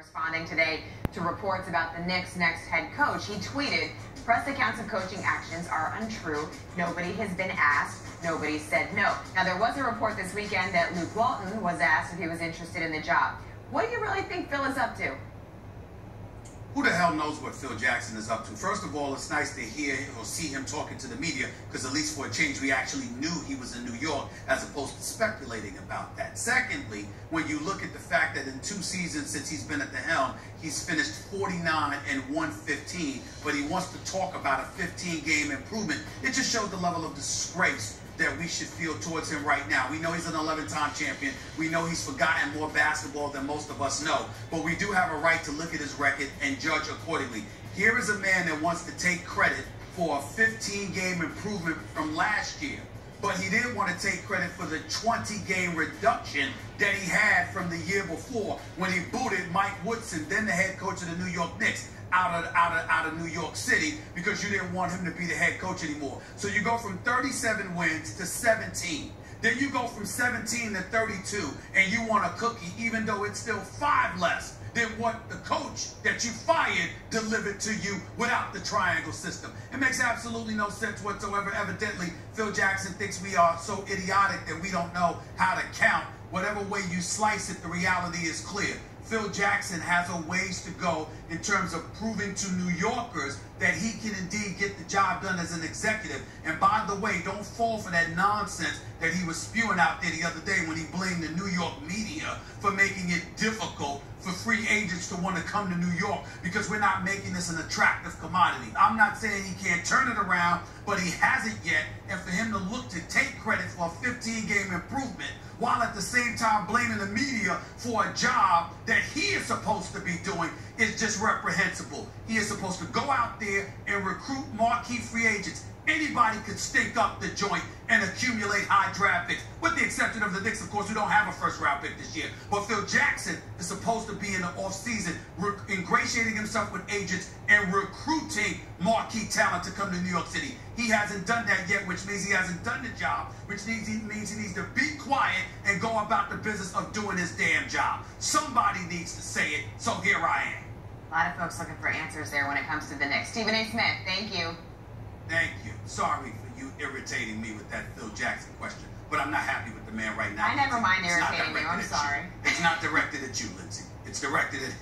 Responding today to reports about the Knicks' next head coach, he tweeted, "Press accounts of coaching actions are untrue. Nobody has been asked. Nobody said no." Now, there was a report this weekend that Luke Walton was asked if he was interested in the job. What do you really think Phil is up to? Who the hell knows what Phil Jackson is up to? First of all, it's nice to hear or see him talking to the media, because at least for a change, we actually knew he was in New York as opposed to speculating about that. Secondly, when you look at the fact that in 2 seasons since he's been at the helm, he's finished 49 and 115, but he wants to talk about a 15-game improvement. It just showed the level of disgrace that we should feel towards him right now. We know he's an 11-time champion. We know he's forgotten more basketball than most of us know. But we do have a right to look at his record and judge accordingly. Here is a man that wants to take credit for a 15-game improvement from last year. But he didn't want to take credit for the 20-game reduction that he had from the year before when he booted Mike Woodson, then the head coach of the New York Knicks, out of New York City, because you didn't want him to be the head coach anymore. So you go from 37 wins to 17. Then you go from 17 to 32, and you want a cookie, even though it's still 5 less than what the coach that you fired delivered to you without the triangle system. It makes absolutely no sense whatsoever. Evidently, Phil Jackson thinks we are so idiotic that we don't know how to count. Whatever way you slice it, the reality is clear. Phil Jackson has a ways to go in terms of proving to New Yorkers that he can indeed get the job done as an executive. And by the way, don't fall for that nonsense that he was spewing out there the other day when he blamed the New York media for making it difficult for free agents to want to come to New York because we're not making this an attractive commodity. I'm not saying he can't turn it around, but he hasn't yet. And for him to look to take credit for a 15-game improvement while at the same time blaming the media for a job that he is supposed to be doing is just reprehensible. He is supposed to go out there and recruit marquee free agents. Anybody could stink up the joint and accumulate high draft picks, with the exception of the Knicks. Of course, we don't have a first-round pick this year. But Phil Jackson is supposed to be in the offseason ingratiating himself with agents and recruiting marquee talent to come to New York City. He hasn't done that yet, which means he hasn't done the job, which means he needs to be quiet and go about the business of doing his damn job. Somebody needs to say it, so here I am. A lot of folks looking for answers there when it comes to the Knicks. Stephen A Smith, thank you. Thank you. Sorry for you irritating me with that Phil Jackson question, but I'm not happy with the man right now. I never mind irritating you. I'm sorry. It's not directed at you, Lindsey. It's directed at